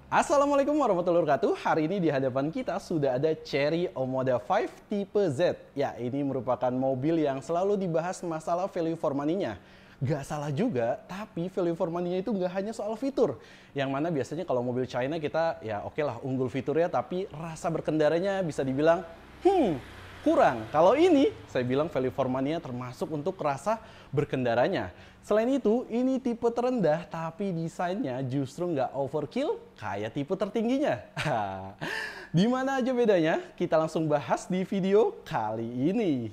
Assalamualaikum warahmatullahi wabarakatuh. Hari ini di hadapan kita sudah ada Chery Omoda 5 tipe Z. Ya, ini merupakan mobil yang selalu dibahas masalah value for money-nya. Gak salah juga, tapi value for money-nya itu gak hanya soal fitur. Yang mana biasanya kalau mobil China kita ya oke lah unggul fiturnya, tapi rasa berkendaranya bisa dibilang kurang. Kalau ini saya bilang value for money-nya termasuk untuk rasa berkendaranya. Selain itu, ini tipe terendah tapi desainnya justru nggak overkill kayak tipe tertingginya. Di mana aja bedanya? Kita langsung bahas di video kali ini.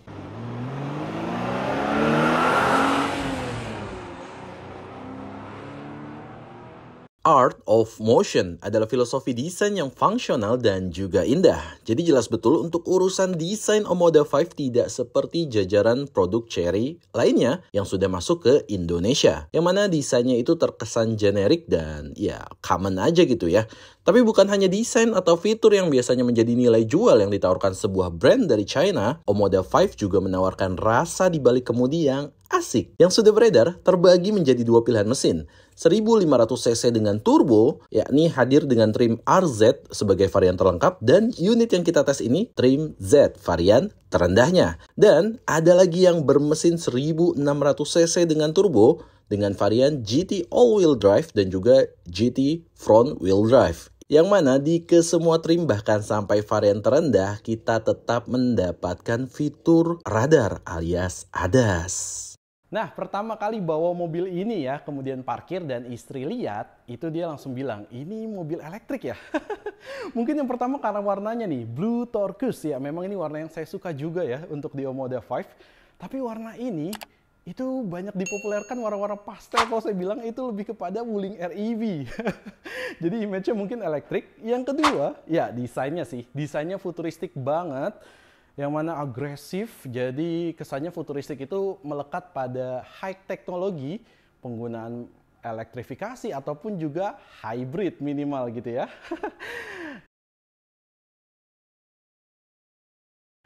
Art of Motion adalah filosofi desain yang fungsional dan juga indah. Jadi jelas betul untuk urusan desain Omoda 5 tidak seperti jajaran produk Chery lainnya yang sudah masuk ke Indonesia. Yang mana desainnya itu terkesan generik dan ya common aja gitu ya. Tapi bukan hanya desain atau fitur yang biasanya menjadi nilai jual yang ditawarkan sebuah brand dari China, Omoda 5 juga menawarkan rasa di balik kemudi yang asik. Yang sudah beredar terbagi menjadi dua pilihan mesin. 1500cc dengan turbo, yakni hadir dengan trim RZ sebagai varian terlengkap, dan unit yang kita tes ini trim Z varian terendahnya. Dan ada lagi yang bermesin 1600cc dengan turbo dengan varian GT all-wheel drive dan juga GT front-wheel drive. Yang mana di kesemua trim bahkan sampai varian terendah kita tetap mendapatkan fitur radar alias ADAS. Nah, pertama kali bawa mobil ini ya, kemudian parkir dan istri lihat, itu dia langsung bilang, ini mobil elektrik ya? Mungkin yang pertama karena warnanya nih, Blue Turquoise ya, memang ini warna yang saya suka juga ya untuk di Omoda 5. Tapi warna ini, itu banyak dipopulerkan warna-warna pastel, kalau saya bilang itu lebih kepada Wuling REV. Jadi image-nya mungkin elektrik. Yang kedua, ya desainnya sih, desainnya futuristik banget. Yang mana agresif, jadi kesannya futuristik itu melekat pada high teknologi, penggunaan elektrifikasi ataupun juga hybrid minimal gitu ya.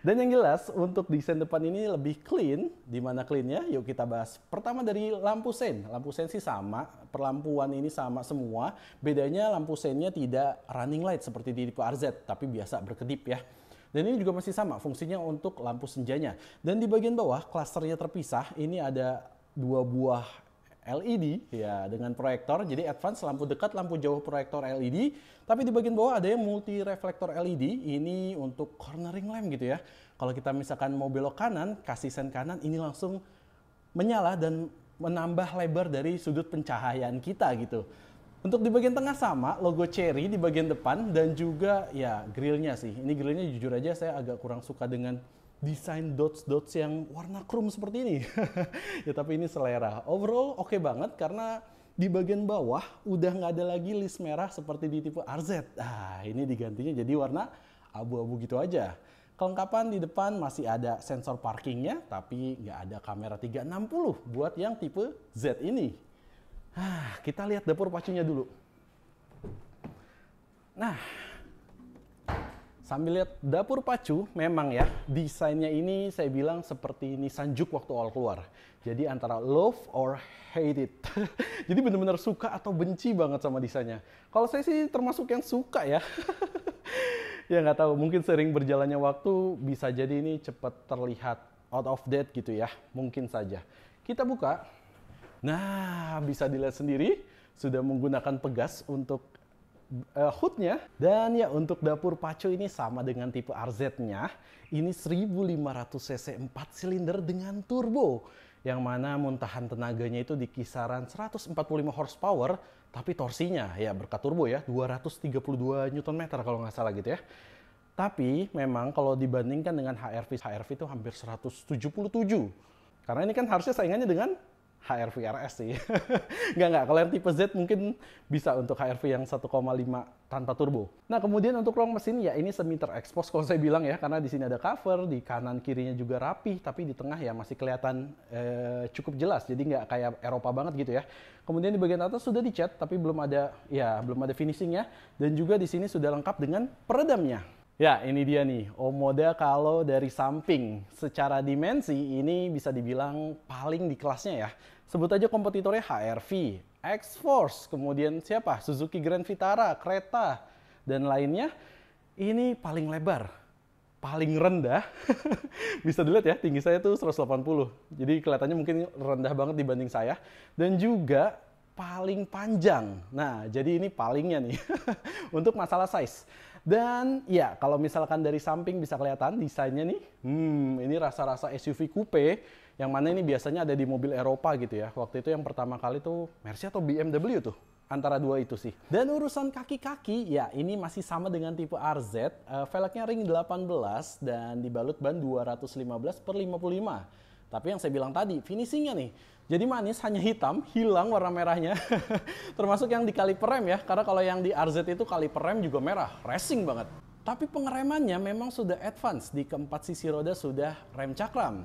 Dan yang jelas untuk desain depan ini lebih clean. Di mana clean-nya? Yuk kita bahas. Pertama dari lampu sen. Lampu sen sih sama, perlampuan ini sama semua. Bedanya lampu sennya tidak running light seperti di tipe RZ, tapi biasa berkedip ya. Dan ini juga masih sama fungsinya untuk lampu senjanya. Dan di bagian bawah klasternya terpisah. Ini ada dua buah LED ya dengan proyektor. Jadi advance lampu dekat, lampu jauh proyektor LED. Tapi di bagian bawah ada yang multi reflektor LED. Ini untuk cornering lamp gitu ya. Kalau kita misalkan mau belok kanan, kasih sen kanan, ini langsung menyala dan menambah lebar dari sudut pencahayaan kita gitu. Untuk di bagian tengah sama, logo Chery di bagian depan dan juga ya grillnya sih. Ini grillnya jujur aja saya agak kurang suka dengan desain dots-dots yang warna chrome seperti ini. Ya tapi ini selera. Overall oke banget karena di bagian bawah udah nggak ada lagi list merah seperti di tipe RZ. Ah, ini digantinya jadi warna abu-abu gitu aja. Kelengkapan di depan masih ada sensor parkingnya, tapi nggak ada kamera 360 buat yang tipe Z ini. Kita lihat dapur pacunya dulu. Nah, sambil lihat dapur pacu, memang ya desainnya ini saya bilang seperti Nissan Juke waktu awal keluar. Jadi antara love or hate it. Jadi benar-benar suka atau benci banget sama desainnya. Kalau saya sih termasuk yang suka ya. Ya nggak tahu, mungkin sering berjalannya waktu bisa jadi ini cepat terlihat out of date gitu ya. Mungkin saja. Kita buka. Nah, bisa dilihat sendiri sudah menggunakan pegas untuk hoodnya. Dan ya untuk dapur pacu ini sama dengan tipe RZ-nya. Ini 1500cc 4 silinder dengan turbo. Yang mana muntahan tenaganya itu di kisaran 145 horsepower. Tapi torsinya ya berkat turbo ya 232 Nm kalau nggak salah gitu ya. Tapi memang kalau dibandingkan dengan HRV itu hampir 177. Karena ini kan harusnya saingannya dengan HRV RS sih. Nggak. Kalau yang tipe Z mungkin bisa untuk HRV yang 1,5 tanpa turbo. Nah, kemudian untuk ruang mesin ya ini semi terekspos kalau saya bilang ya. Karena di sini ada cover, di kanan kirinya juga rapi. Tapi di tengah ya masih kelihatan cukup jelas. Jadi nggak kayak Eropa banget gitu ya. Kemudian di bagian atas sudah dicat tapi belum ada finishingnya. Dan juga di sini sudah lengkap dengan peredamnya. Ya, ini dia nih, Omoda kalau dari samping. Secara dimensi, ini bisa dibilang paling di kelasnya ya. Sebut aja kompetitornya HRV, X-Force, kemudian siapa? Suzuki Grand Vitara, kereta, dan lainnya. Ini paling lebar, paling rendah. Bisa dilihat ya, tinggi saya tuh 180. Jadi kelihatannya mungkin rendah banget dibanding saya. Dan juga paling panjang. Nah, jadi ini palingnya nih untuk masalah size. Dan ya, kalau misalkan dari samping bisa kelihatan desainnya nih. Ini rasa-rasa SUV coupe yang mana ini biasanya ada di mobil Eropa gitu ya. Waktu itu yang pertama kali tuh Mercy atau BMW tuh. Antara dua itu sih. Dan urusan kaki-kaki, ya ini masih sama dengan tipe RZ. Velgnya ring 18 dan dibalut ban 215/55. Tapi yang saya bilang tadi, finishingnya nih. Jadi manis, hanya hitam, hilang warna merahnya. Termasuk yang di kaliper rem ya. Karena kalau yang di RZ itu kaliper rem juga merah, racing banget. Tapi pengeremannya memang sudah advance. Di keempat sisi roda sudah rem cakram.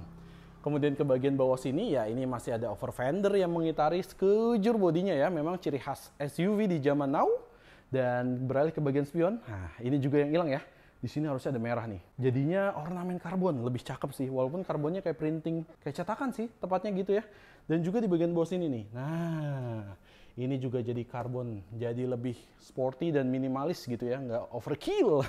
Kemudian ke bagian bawah sini ya ini masih ada over fender yang mengitari sekujur bodinya ya. Memang ciri khas SUV di zaman now. Dan beralih ke bagian spion. Nah ini juga yang hilang ya. Di sini harusnya ada merah nih. Jadinya ornamen karbon lebih cakep sih. Walaupun karbonnya kayak printing, kayak cetakan sih tepatnya gitu ya. Dan juga di bagian bawah sini nih. Nah ini juga jadi karbon. Jadi lebih sporty dan minimalis gitu ya. Nggak overkill.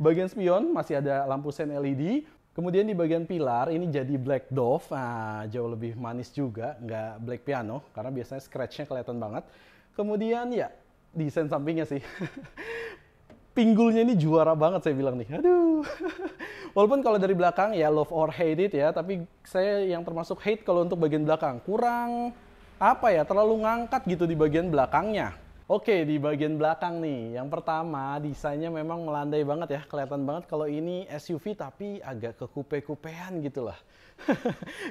Bagian spion masih ada lampu sen LED. Kemudian di bagian pilar ini jadi black dove, nah, jauh lebih manis juga, nggak black piano, karena biasanya scratch-nya kelihatan banget. Kemudian ya, desain sampingnya sih. Pinggulnya ini juara banget saya bilang nih, aduh. Walaupun kalau dari belakang ya love or hate it ya, tapi saya yang termasuk hate kalau untuk bagian belakang. Kurang, apa ya, terlalu ngangkat gitu di bagian belakangnya. Oke, di bagian belakang nih, yang pertama desainnya memang melandai banget ya, kelihatan banget kalau ini SUV tapi agak kekupe-kupean gitu lah.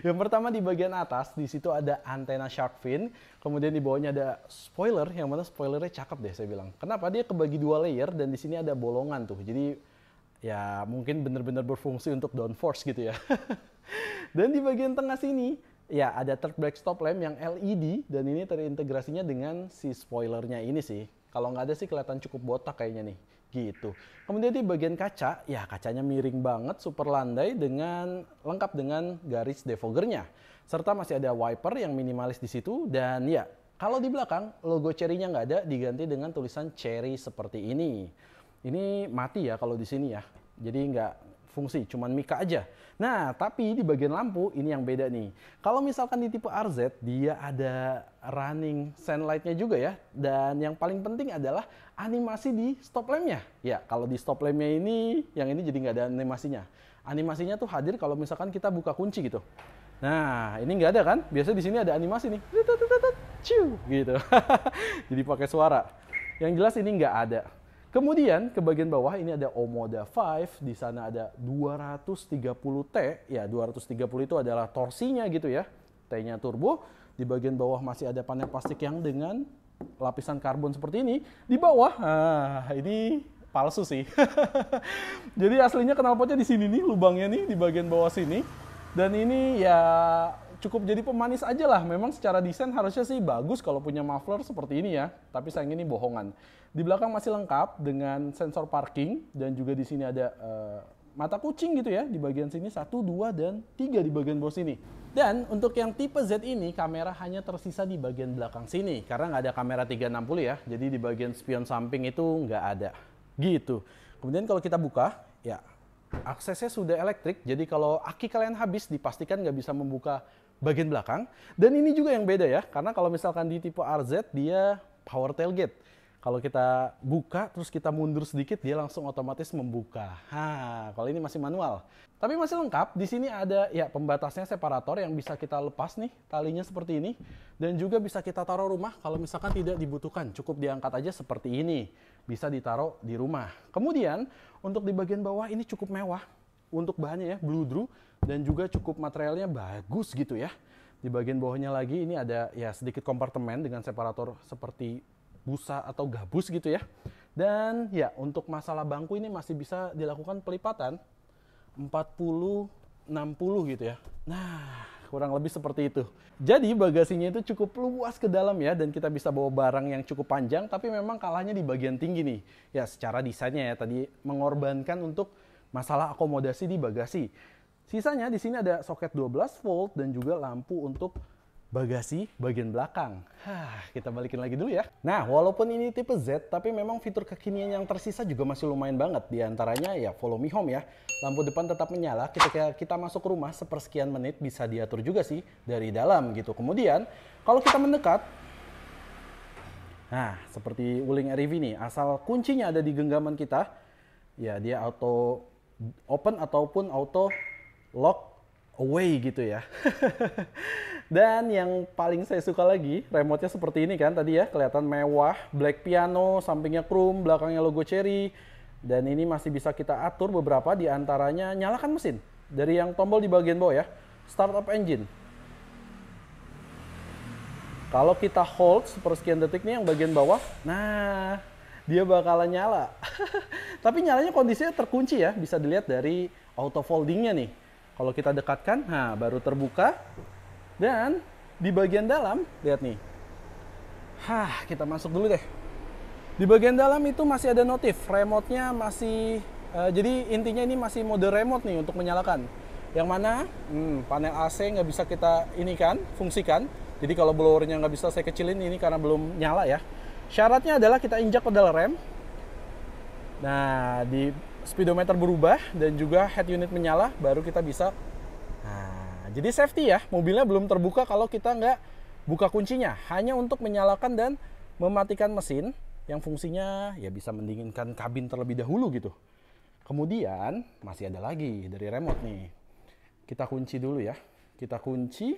Yang pertama di bagian atas, di situ ada antena shark fin, kemudian di bawahnya ada spoiler, yang mana spoilernya cakep deh saya bilang. Kenapa? Dia kebagi dua layer dan di sini ada bolongan tuh, jadi ya mungkin benar-benar berfungsi untuk downforce gitu ya. Dan di bagian tengah sini, ya ada third brake stop lamp yang LED dan ini terintegrasinya dengan si spoilernya ini sih. Kalau nggak ada sih kelihatan cukup botak kayaknya nih, gitu. Kemudian di bagian kaca, ya kacanya miring banget, super landai dengan lengkap dengan garis defoggernya. Serta masih ada wiper yang minimalis di situ dan ya kalau di belakang logo Chery-nya nggak ada, diganti dengan tulisan Chery seperti ini. Ini mati ya kalau di sini ya, jadi nggak fungsi, cuman mika aja. Nah, tapi di bagian lampu ini yang beda nih. Kalau misalkan di tipe RZ, dia ada running sun light-nya juga ya. Dan yang paling penting adalah animasi di stop lamp-nya. Ya, kalau di stop lamp-nya ini, yang ini jadi nggak ada animasinya. Animasinya tuh hadir kalau misalkan kita buka kunci gitu. Nah, ini nggak ada kan? Biasanya di sini ada animasi nih. Ciu, gitu. Jadi pakai suara. Yang jelas ini nggak ada. Kemudian ke bagian bawah ini ada Omoda 5, di sana ada 230T, ya 230 itu adalah torsinya gitu ya, T-nya turbo. Di bagian bawah masih ada panel plastik yang dengan lapisan karbon seperti ini. Di bawah, ini palsu sih. Jadi aslinya knalpotnya di sini nih, lubangnya nih di bagian bawah sini. Dan ini ya cukup jadi pemanis aja lah. Memang secara desain harusnya sih bagus kalau punya muffler seperti ini ya. Tapi sayang ini bohongan. Di belakang masih lengkap dengan sensor parking dan juga di sini ada mata kucing gitu ya. Di bagian sini 1, 2, dan 3 di bagian bawah sini. Dan untuk yang tipe Z ini kamera hanya tersisa di bagian belakang sini karena nggak ada kamera 360 ya. Jadi di bagian spion samping itu nggak ada. Gitu. Kemudian kalau kita buka, ya aksesnya sudah elektrik. Jadi kalau aki kalian habis dipastikan nggak bisa membuka bagian belakang. Dan ini juga yang beda ya. Karena kalau misalkan di tipe RZ dia power tailgate. Kalau kita buka, terus kita mundur sedikit, dia langsung otomatis membuka. Kalau ini masih manual. Tapi masih lengkap, di sini ada ya pembatasnya separator yang bisa kita lepas nih, talinya seperti ini. Dan juga bisa kita taruh rumah kalau misalkan tidak dibutuhkan. Cukup diangkat aja seperti ini. Bisa ditaruh di rumah. Kemudian, untuk di bagian bawah ini cukup mewah. Untuk bahannya ya, bludru. Dan juga cukup materialnya bagus gitu ya. Di bagian bawahnya lagi ini ada ya sedikit kompartemen dengan separator seperti busa atau gabus gitu ya. Dan ya untuk masalah bangku ini masih bisa dilakukan pelipatan 40-60 gitu ya. Nah kurang lebih seperti itu. Jadi bagasinya itu cukup luas ke dalam ya. Dan kita bisa bawa barang yang cukup panjang. Tapi memang kalahnya di bagian tinggi nih. Ya secara desainnya ya tadi mengorbankan untuk masalah akomodasi di bagasi. Sisanya di sini ada soket 12 volt dan juga lampu untuk bagasi bagian belakang. Kita balikin lagi dulu ya. Nah, walaupun ini tipe Z, tapi memang fitur kekinian yang tersisa juga masih lumayan banget. Di antaranya ya follow me home ya. Lampu depan tetap menyala ketika kita masuk rumah sepersekian menit, bisa diatur juga sih dari dalam gitu. Kemudian, kalau kita mendekat, nah seperti Wuling REV nih, asal kuncinya ada di genggaman kita, ya dia auto open ataupun auto lock away gitu ya. Dan yang paling saya suka lagi, remote-nya seperti ini kan tadi ya, kelihatan mewah, black piano, sampingnya chrome, belakangnya logo Chery. Dan ini masih bisa kita atur beberapa, di antaranya nyalakan mesin. Dari yang tombol di bagian bawah ya, startup engine. Kalau kita hold sepersekian detik nih yang bagian bawah, nah dia bakalan nyala. Tapi nyalanya kondisinya terkunci ya, bisa dilihat dari auto foldingnya nih. Kalau kita dekatkan, nah baru terbuka. Dan di bagian dalam, lihat nih. Kita masuk dulu deh. Di bagian dalam itu masih ada notif, remote-nya masih, jadi intinya ini masih mode remote nih untuk menyalakan. Yang mana panel AC nggak bisa kita fungsikan. Jadi kalau blowernya nggak bisa saya kecilin ini karena belum nyala ya. Syaratnya adalah kita injak pedal rem. Nah, di speedometer berubah dan juga head unit menyala, baru kita bisa. Nah, jadi safety ya, mobilnya belum terbuka kalau kita nggak buka kuncinya. Hanya untuk menyalakan dan mematikan mesin yang fungsinya ya bisa mendinginkan kabin terlebih dahulu gitu. Kemudian masih ada lagi dari remote nih. Kita kunci dulu ya. Kita kunci.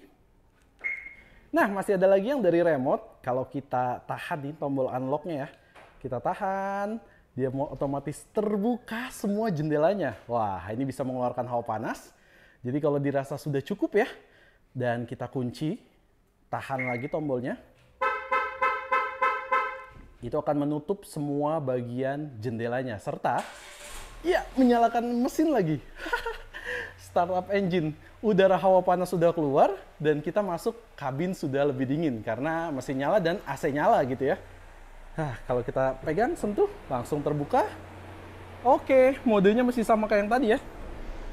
Nah, masih ada lagi yang dari remote. Kalau kita tahan di tombol unlock-nya ya. Kita tahan, dia mau otomatis terbuka semua jendelanya. Wah, ini bisa mengeluarkan hawa panas. Jadi kalau dirasa sudah cukup ya, dan kita kunci, tahan lagi tombolnya. Itu akan menutup semua bagian jendelanya. Serta, ya menyalakan mesin lagi. Startup engine, udara hawa panas sudah keluar dan kita masuk kabin sudah lebih dingin karena mesin nyala dan AC nyala gitu ya. Kalau kita pegang, sentuh, langsung terbuka. Oke, modenya masih sama kayak yang tadi ya.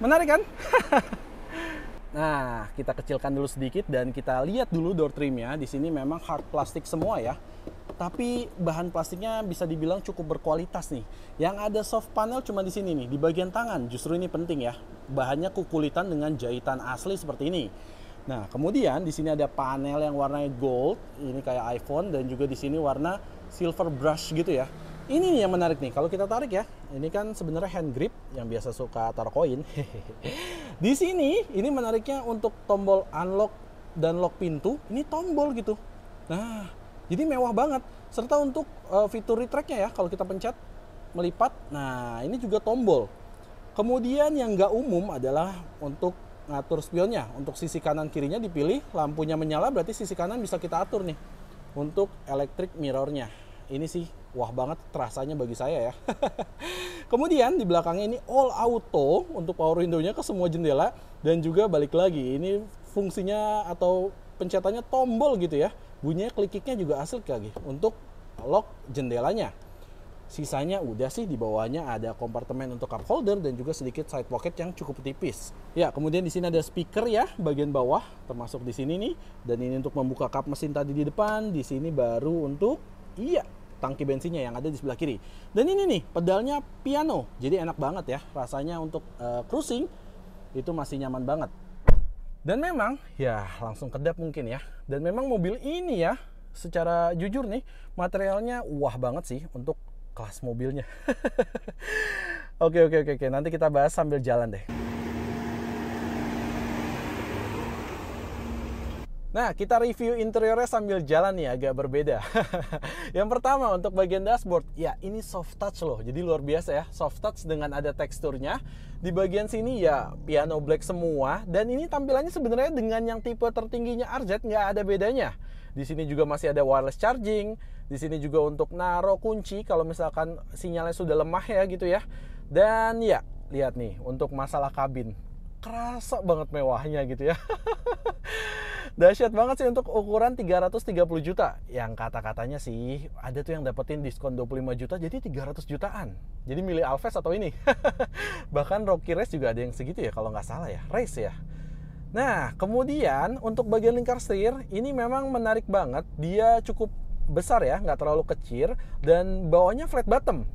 Menarik kan? Nah, kita kecilkan dulu sedikit dan kita lihat dulu door trimnya. Di sini memang hard plastik semua ya. Tapi bahan plastiknya bisa dibilang cukup berkualitas nih. Yang ada soft panel cuma di sini nih, di bagian tangan. Justru ini penting ya. Bahannya kukulitan dengan jahitan asli seperti ini. Nah, kemudian di sini ada panel yang warnanya gold, ini kayak iPhone, dan juga di sini warna silver brush gitu ya. Ini nih yang menarik nih, kalau kita tarik ya, ini kan sebenarnya hand grip yang biasa suka taruh koin. Di sini, ini menariknya untuk tombol unlock dan lock pintu, ini tombol gitu. Nah, jadi mewah banget. Serta untuk fitur retract-nya ya, kalau kita pencet, melipat, nah ini juga tombol. Kemudian yang nggak umum adalah untuk ngatur spionnya. Untuk sisi kanan kirinya dipilih, lampunya menyala berarti sisi kanan bisa kita atur nih. Untuk electric mirror-nya. Ini sih wah banget rasanya bagi saya ya. Kemudian di belakangnya ini all auto untuk power window-nya ke semua jendela. Dan juga balik lagi, ini fungsinya atau pencetannya tombol gitu ya. Bunyinya klik-kliknya juga asli lagi untuk lock jendelanya. Sisanya udah sih, di bawahnya ada kompartemen untuk cup holder dan juga sedikit side pocket yang cukup tipis. Ya, kemudian di sini ada speaker ya bagian bawah, termasuk di sini nih. Dan ini untuk membuka kap mesin tadi di depan. Di sini baru untuk tangki bensinnya yang ada di sebelah kiri. Dan ini nih pedalnya piano. Jadi enak banget ya rasanya untuk cruising itu masih nyaman banget. Dan memang ya langsung kedap mungkin ya. Dan memang mobil ini ya secara jujur nih materialnya wah banget sih untuk kelas mobilnya. Oke, nanti kita bahas sambil jalan deh. Nah, kita review interiornya sambil jalan nih, agak berbeda. Yang pertama untuk bagian dashboard, ya ini soft touch loh, jadi luar biasa ya, soft touch dengan ada teksturnya. Di bagian sini ya piano black semua, dan ini tampilannya sebenarnya dengan yang tipe tertingginya RZ nggak ada bedanya. Di sini juga masih ada wireless charging, di sini juga untuk naro kunci kalau misalkan sinyalnya sudah lemah ya gitu ya. Dan ya, lihat nih untuk masalah kabin, kerasa banget mewahnya gitu ya. Dahsyat banget sih untuk ukuran 330 juta. Yang kata-katanya sih ada tuh yang dapetin diskon 25 juta jadi 300 jutaan. Jadi milih Alves atau ini. Bahkan Rocky Race juga ada yang segitu ya kalau nggak salah ya. Race ya. Nah, kemudian untuk bagian lingkar setir ini memang menarik banget. Dia cukup besar ya, nggak terlalu kecil, dan bawahnya flat bottom.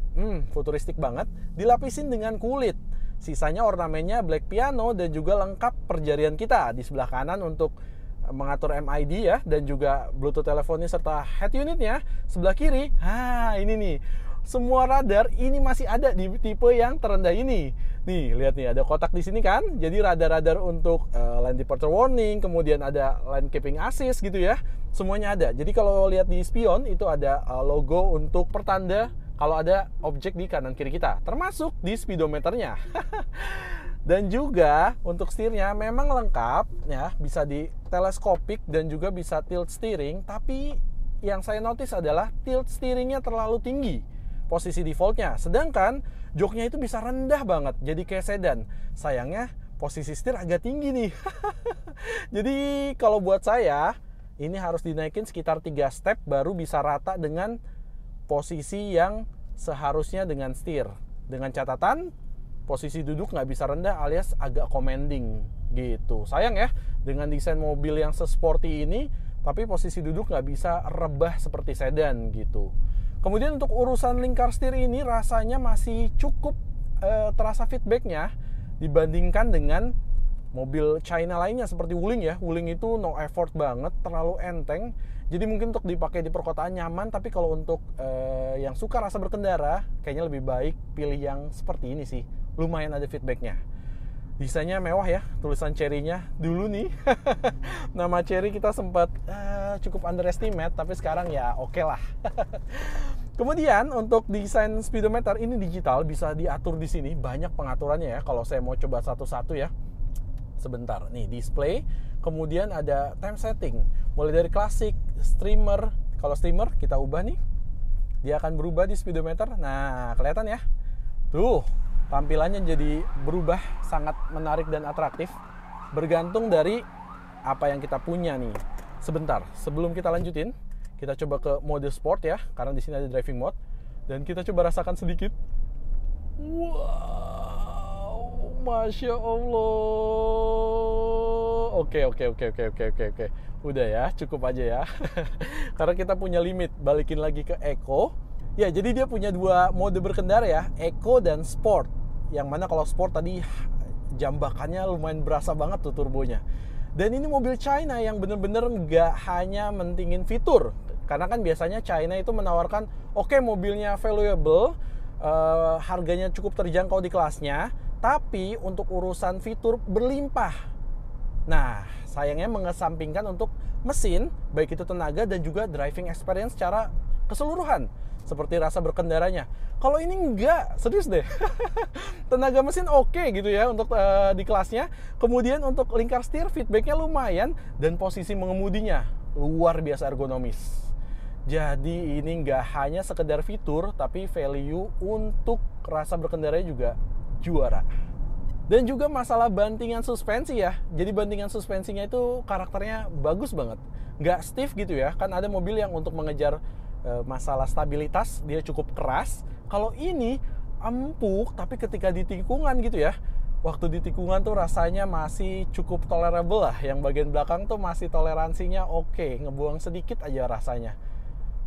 Futuristik banget. Dilapisin dengan kulit. Sisanya ornamennya black piano dan juga lengkap perjarian kita. Di sebelah kanan untuk mengatur MID ya, dan juga Bluetooth teleponnya serta head unitnya. Sebelah kiri, ini nih. Semua radar ini masih ada di tipe yang terendah ini. Nih, lihat nih, ada kotak di sini kan. Jadi radar-radar untuk lane departure warning, kemudian ada lane keeping assist gitu ya. Semuanya ada. Jadi kalau lihat di spion itu ada logo untuk pertanda kalau ada objek di kanan kiri kita, termasuk di speedometernya. Dan juga untuk setirnya memang lengkap ya, bisa di teleskopik dan juga bisa tilt steering, tapi yang saya notice adalah tilt steeringnya terlalu tinggi posisi defaultnya, sedangkan joknya itu bisa rendah banget, jadi kayak sedan. Sayangnya posisi setir agak tinggi nih. Jadi kalau buat saya ini harus dinaikin sekitar 3 step baru bisa rata dengan posisi yang seharusnya dengan setir. Dengan catatan posisi duduk nggak bisa rendah alias agak commanding gitu. Sayang ya, dengan desain mobil yang sesporty ini, tapi posisi duduk nggak bisa rebah seperti sedan gitu. Kemudian untuk urusan lingkar setir ini rasanya masih cukup terasa feedbacknya dibandingkan dengan mobil China lainnya seperti Wuling ya. Wuling itu no effort banget, terlalu enteng. Jadi mungkin untuk dipakai di perkotaan nyaman, tapi kalau untuk yang suka rasa berkendara, kayaknya lebih baik pilih yang seperti ini sih. Lumayan ada feedbacknya. Desainnya mewah ya, tulisan Chery-nya dulu nih. Nama Chery kita sempat cukup underestimate, tapi sekarang ya oke lah. Kemudian untuk desain speedometer ini digital, bisa diatur di sini, banyak pengaturannya ya. Kalau saya mau coba satu-satu ya. Sebentar, nih display, kemudian ada time setting, mulai dari klasik, streamer. Kalau streamer kita ubah nih, dia akan berubah di speedometer. Nah, kelihatan ya. Tuh, tampilannya jadi berubah, sangat menarik dan atraktif, bergantung dari apa yang kita punya nih. Sebentar, sebelum kita lanjutin, kita coba ke mode sport ya, karena di sini ada driving mode, dan kita coba rasakan sedikit. Wow, masya Allah. Oke. Udah ya, cukup aja ya. Karena kita punya limit, balikin lagi ke Eco. Ya, jadi dia punya dua mode berkendara ya, Eco dan Sport. Yang mana kalau Sport tadi jambakannya lumayan berasa banget tuh turbonya. Dan ini mobil China yang bener-bener nggak hanya mentingin fitur. Karena kan biasanya China itu menawarkan, oke, mobilnya valuable, harganya cukup terjangkau di kelasnya, tapi untuk urusan fitur berlimpah. Nah, sayangnya mengesampingkan untuk mesin, baik itu tenaga dan juga driving experience secara keseluruhan. Seperti rasa berkendaranya. Kalau ini enggak, serius deh. Tenaga mesin oke gitu ya untuk di kelasnya. Kemudian untuk lingkar setir feedbacknya lumayan, dan posisi mengemudinya luar biasa ergonomis. Jadi ini enggak hanya sekedar fitur, tapi value untuk rasa berkendaranya juga juara. Dan juga masalah bantingan suspensi ya. Jadi bantingan suspensinya itu karakternya bagus banget. Nggak stiff gitu ya. Kan ada mobil yang untuk mengejar masalah stabilitas dia cukup keras. Kalau ini empuk, tapi ketika di tikungan gitu ya, waktu di tikungan tuh rasanya masih cukup tolerable lah. Yang bagian belakang tuh masih toleransinya oke, ngebuang sedikit aja rasanya.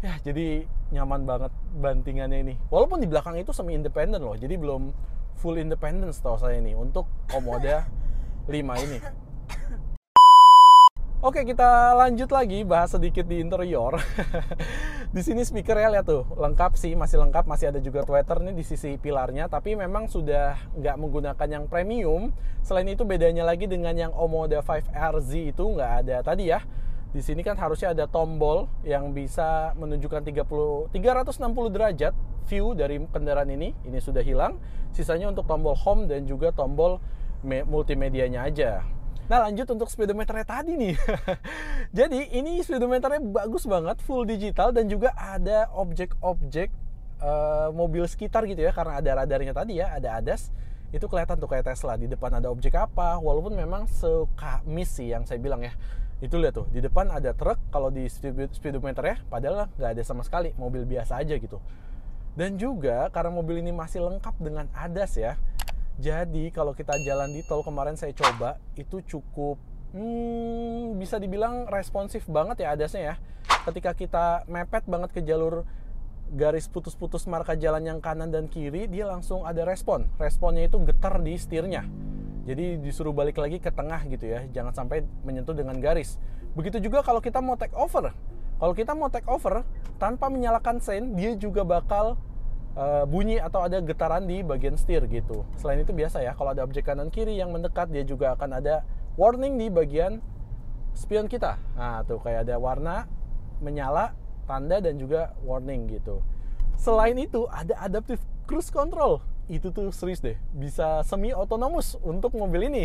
Ya, jadi nyaman banget bantingannya ini. Walaupun di belakang itu semi independen loh, jadi belum full independence tau saya ini untuk Omoda 5 ini. Oke, kita lanjut lagi bahas sedikit di interior. Di sini speakernya lihat tuh, lengkap sih, masih lengkap, masih ada juga tweeter nih di sisi pilarnya, tapi memang sudah nggak menggunakan yang premium. Selain itu bedanya lagi dengan yang Omoda 5 RZ itu nggak ada tadi ya. Di sini kan harusnya ada tombol yang bisa menunjukkan 360 derajat view dari kendaraan ini sudah hilang. Sisanya untuk tombol home dan juga tombol multimedianya aja. Nah, lanjut untuk speedometernya tadi nih. Jadi ini speedometernya bagus banget, full digital, dan juga ada objek-objek mobil sekitar gitu ya, karena ada radarnya tadi ya, ada ADAS. Itu kelihatan tuh kayak Tesla, di depan ada objek apa, walaupun memang suka miss sih yang saya bilang ya. Itu lihat tuh, di depan ada truk, kalau di speedometernya padahal nggak ada sama sekali, mobil biasa aja gitu. Dan juga karena mobil ini masih lengkap dengan ADAS ya, jadi kalau kita jalan di tol, kemarin saya coba, itu cukup Bisa dibilang responsif banget ya ADAS-nya ya. Ketika kita mepet banget ke jalur garis putus-putus marka jalan yang kanan dan kiri, dia langsung ada respon. Responnya itu getar di setirnya. Jadi disuruh balik lagi ke tengah gitu ya, jangan sampai menyentuh dengan garis. Begitu juga kalau kita mau take over. Kalau kita mau take over tanpa menyalakan sein, dia juga bakal bunyi atau ada getaran di bagian setir gitu. Selain itu biasa ya, kalau ada objek kanan kiri yang mendekat, dia juga akan ada warning di bagian spion kita. Nah tuh kayak ada warna menyala, tanda, dan juga warning gitu. Selain itu ada adaptive cruise control. Itu tuh serius deh, bisa semi autonomous untuk mobil ini.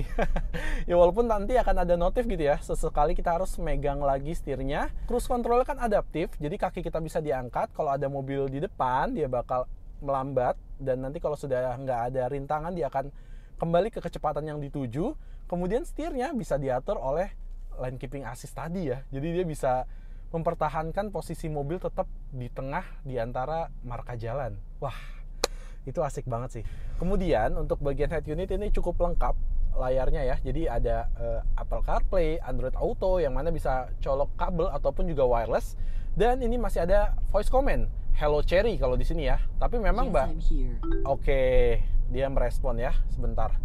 Ya walaupun nanti akan ada notif gitu ya, sesekali kita harus megang lagi setirnya. Cruise control kan adaptif, jadi kaki kita bisa diangkat. Kalau ada mobil di depan, dia bakal melambat, dan nanti kalau sudah nggak ada rintangan, dia akan kembali ke kecepatan yang dituju. Kemudian setirnya bisa diatur oleh lane keeping assist tadi ya, jadi dia bisa mempertahankan posisi mobil tetap di tengah di antara marka jalan. Wah, itu asik banget sih. Kemudian untuk bagian head unit ini cukup lengkap layarnya ya. Jadi ada Apple CarPlay, Android Auto yang mana bisa colok kabel ataupun juga wireless. Dan ini masih ada voice command, Hello Cherry kalau di sini ya. Tapi memang Oke, dia merespon ya sebentar.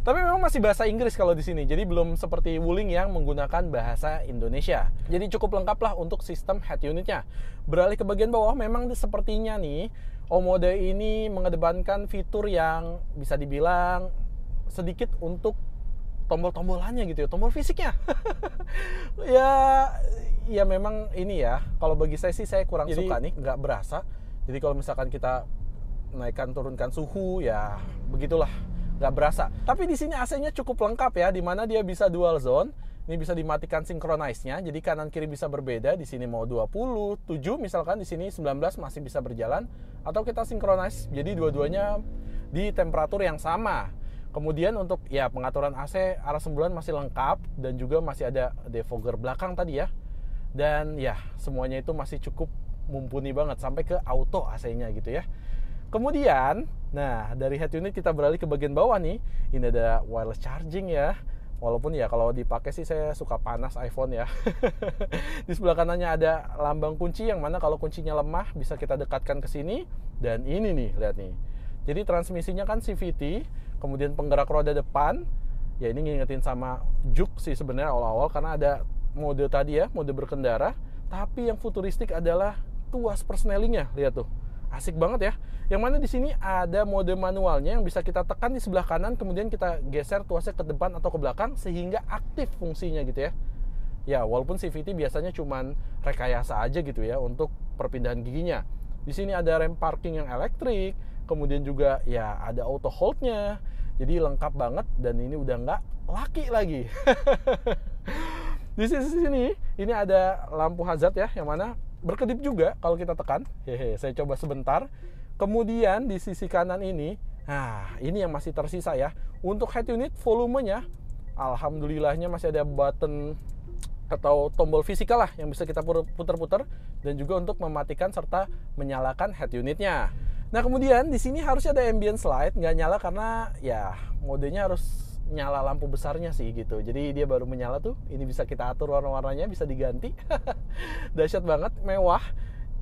Tapi memang masih bahasa Inggris kalau di sini. Jadi belum seperti Wuling yang menggunakan bahasa Indonesia. Jadi cukup lengkap lah untuk sistem head unitnya. Beralih ke bagian bawah, memang sepertinya nih Omoda ini mengedepankan fitur yang bisa dibilang sedikit untuk tombol-tombolannya gitu ya, tombol fisiknya. ya memang ini ya, kalau bagi saya sih saya kurang suka nih, nggak berasa. Jadi kalau misalkan kita naikkan turunkan suhu ya begitulah, nggak berasa. Tapi di sini AC-nya cukup lengkap ya, di mana dia bisa dual zone. Ini bisa dimatikan synchronize-nya, jadi kanan kiri bisa berbeda. Di sini mau 27 misalkan, di sini 19 masih bisa berjalan. Atau kita synchronize, jadi dua-duanya di temperatur yang sama. Kemudian untuk ya pengaturan AC arah sembulan masih lengkap, dan juga masih ada defogger belakang tadi ya. Dan ya semuanya itu masih cukup mumpuni banget sampai ke auto AC-nya gitu ya. Kemudian, nah dari head unit kita beralih ke bagian bawah nih. Ini ada wireless charging ya. Walaupun ya kalau dipakai sih saya suka panas iPhone ya. Di sebelah kanannya ada lambang kunci yang mana kalau kuncinya lemah bisa kita dekatkan ke sini. Dan ini nih, lihat nih. Jadi transmisinya kan CVT, kemudian penggerak roda depan. Ya ini ngingetin sama Juke sih sebenarnya awal-awal, karena ada mode tadi ya, mode berkendara. Tapi yang futuristik adalah tuas persnelingnya, lihat tuh. Asik banget ya. Yang mana di sini ada mode manualnya yang bisa kita tekan di sebelah kanan, kemudian kita geser tuasnya ke depan atau ke belakang sehingga aktif fungsinya gitu ya. Ya, walaupun CVT biasanya cuman rekayasa aja gitu ya untuk perpindahan giginya. Di sini ada rem parking yang elektrik, kemudian juga ya ada auto hold-nya. Jadi lengkap banget, dan ini udah nggak laki lagi. Di sisi sini ini ada lampu hazard ya, yang mana berkedip juga kalau kita tekan. Saya coba sebentar. Kemudian di sisi kanan ini, nah ini yang masih tersisa ya. Untuk head unit volumenya, alhamdulillahnya masih ada button atau tombol fisikal lah yang bisa kita putar-putar, dan juga untuk mematikan serta menyalakan head unitnya. Nah kemudian di sini harusnya ada ambient light, nggak nyala karena ya modenya harus nyala lampu besarnya sih gitu. Jadi dia baru menyala tuh. Ini bisa kita atur warna-warnanya, bisa diganti. Dahsyat banget, mewah.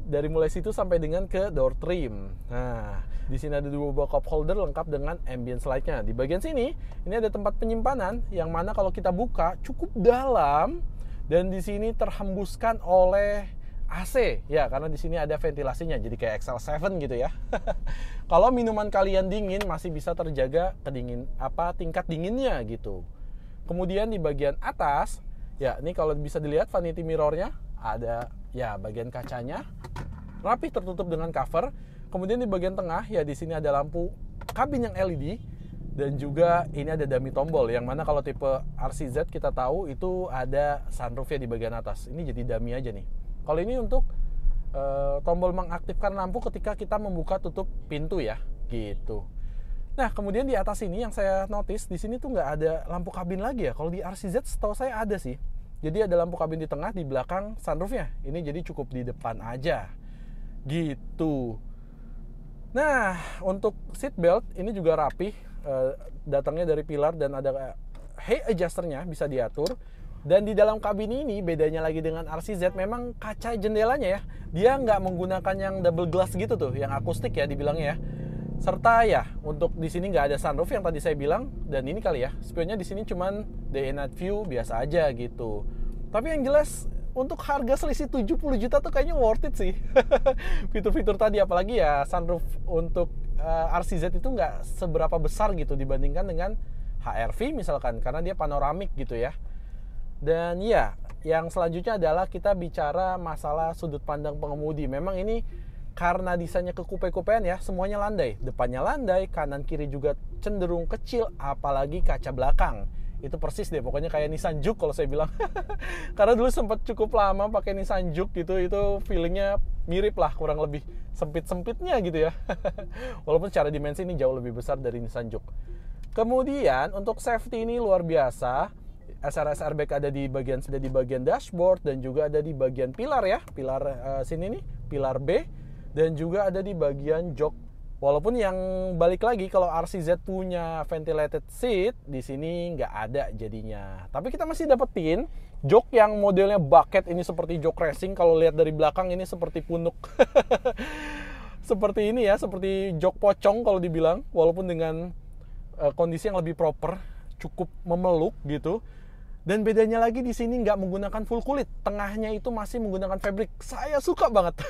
Dari mulai situ sampai dengan ke door trim. Nah, di sini ada dua buah cup holder lengkap dengan ambient light-nya. Di bagian sini, ini ada tempat penyimpanan yang mana kalau kita buka cukup dalam, dan di sini terhembuskan oleh AC ya, karena di sini ada ventilasinya, jadi kayak XL7 gitu ya. Kalau minuman kalian dingin masih bisa terjaga tingkat dinginnya gitu. Kemudian di bagian atas ya, ini kalau bisa dilihat vanity mirrornya ada ya, bagian kacanya rapi tertutup dengan cover. Kemudian di bagian tengah ya, di sini ada lampu kabin yang LED, dan juga ini ada dummy tombol yang mana kalau tipe RCZ kita tahu itu ada sunroofnya di bagian atas. Ini jadi dummy aja nih. Kalau ini untuk tombol mengaktifkan lampu ketika kita membuka tutup pintu ya, gitu. Nah, kemudian di atas ini yang saya notice, di sini tuh nggak ada lampu kabin lagi ya. Kalau di RCZ setahu saya ada sih. Jadi ada lampu kabin di tengah, di belakang sunroofnya. Ini jadi cukup di depan aja, gitu. Nah, untuk seat belt ini juga rapi, datangnya dari pilar dan ada height adjusternya bisa diatur. Dan di dalam kabin ini bedanya lagi dengan RCZ, memang kaca jendelanya ya, dia nggak menggunakan yang double glass gitu tuh, yang akustik ya dibilangnya ya. Serta ya untuk di sini nggak ada sunroof yang tadi saya bilang, dan ini kali ya spionnya di sini cuman day and night view biasa aja gitu. Tapi yang jelas untuk harga selisih 70 juta tuh kayaknya worth it sih. Fitur-fitur tadi, apalagi ya sunroof untuk RCZ itu nggak seberapa besar gitu dibandingkan dengan HR-V misalkan, karena dia panoramik gitu ya. Dan ya, yang selanjutnya adalah kita bicara masalah sudut pandang pengemudi. Memang ini karena desainnya kekupe-kupean ya, semuanya landai. Depannya landai, kanan kiri juga cenderung kecil, apalagi kaca belakang. Itu persis deh, pokoknya kayak Nissan Juke kalau saya bilang. Karena dulu sempat cukup lama pakai Nissan Juke gitu, itu feelingnya mirip lah, kurang lebih sempit-sempitnya gitu ya. Walaupun secara dimensi ini jauh lebih besar dari Nissan Juke. Kemudian untuk safety ini luar biasa. SRS airbag ada di bagian dashboard, dan juga ada di bagian pilar ya, pilar sini nih, pilar B, dan juga ada di bagian jok. Walaupun yang balik lagi kalau RCZ punya ventilated seat, di sini nggak ada jadinya. Tapi kita masih dapetin jok yang modelnya bucket ini seperti jok racing. Kalau lihat dari belakang ini seperti punuk. Seperti ini ya, seperti jok pocong kalau dibilang, walaupun dengan kondisi yang lebih proper, cukup memeluk gitu. Dan bedanya lagi di sini nggak menggunakan full kulit, tengahnya itu masih menggunakan fabric. Saya suka banget.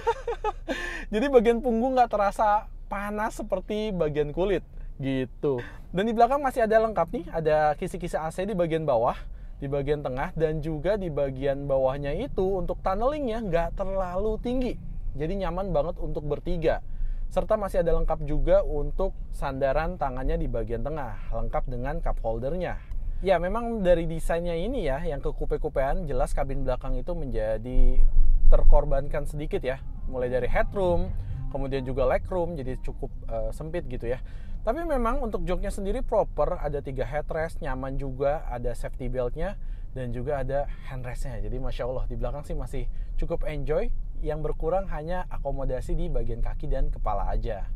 Jadi bagian punggung nggak terasa panas seperti bagian kulit gitu. Dan di belakang masih ada lengkap nih, ada kisi-kisi AC di bagian bawah, di bagian tengah, dan juga di bagian bawahnya itu untuk tunnelingnya nggak terlalu tinggi. Jadi nyaman banget untuk bertiga. Serta masih ada lengkap juga untuk sandaran tangannya di bagian tengah, lengkap dengan cup holdernya. Ya, memang dari desainnya ini ya, yang kekupe-kupean, jelas kabin belakang itu menjadi terkorbankan sedikit ya. Mulai dari headroom, kemudian juga legroom, jadi cukup sempit gitu ya. Tapi memang untuk joknya sendiri proper, ada 3 headrest, nyaman juga, ada safety beltnya, dan juga ada handrestnya. Jadi Masya Allah, di belakang sih masih cukup enjoy, yang berkurang hanya akomodasi di bagian kaki dan kepala aja.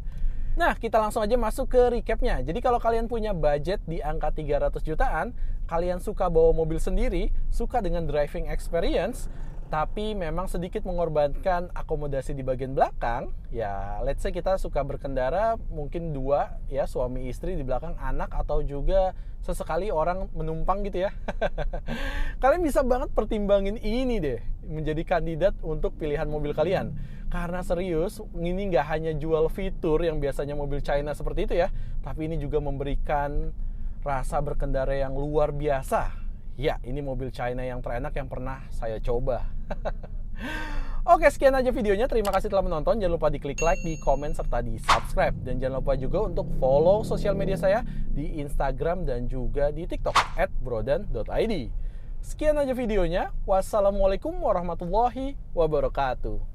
Nah, kita langsung aja masuk ke recapnya. Jadi kalau kalian punya budget di angka 300 jutaan, kalian suka bawa mobil sendiri, suka dengan driving experience, tapi memang sedikit mengorbankan akomodasi di bagian belakang, ya let's say kita suka berkendara mungkin 2 ya, suami istri di belakang, anak, atau juga sesekali orang menumpang gitu ya. Kalian bisa banget pertimbangin ini deh menjadi kandidat untuk pilihan mobil kalian. Karena serius, ini nggak hanya jual fitur yang biasanya mobil China seperti itu ya, tapi ini juga memberikan rasa berkendara yang luar biasa. Ya, ini mobil China yang terenak yang pernah saya coba. Oke, sekian aja videonya. Terima kasih telah menonton. Jangan lupa diklik like, di komen, serta di subscribe. Dan jangan lupa juga untuk follow sosial media saya di Instagram dan juga di TikTok @brodan.id. Sekian aja videonya. Wassalamualaikum warahmatullahi wabarakatuh.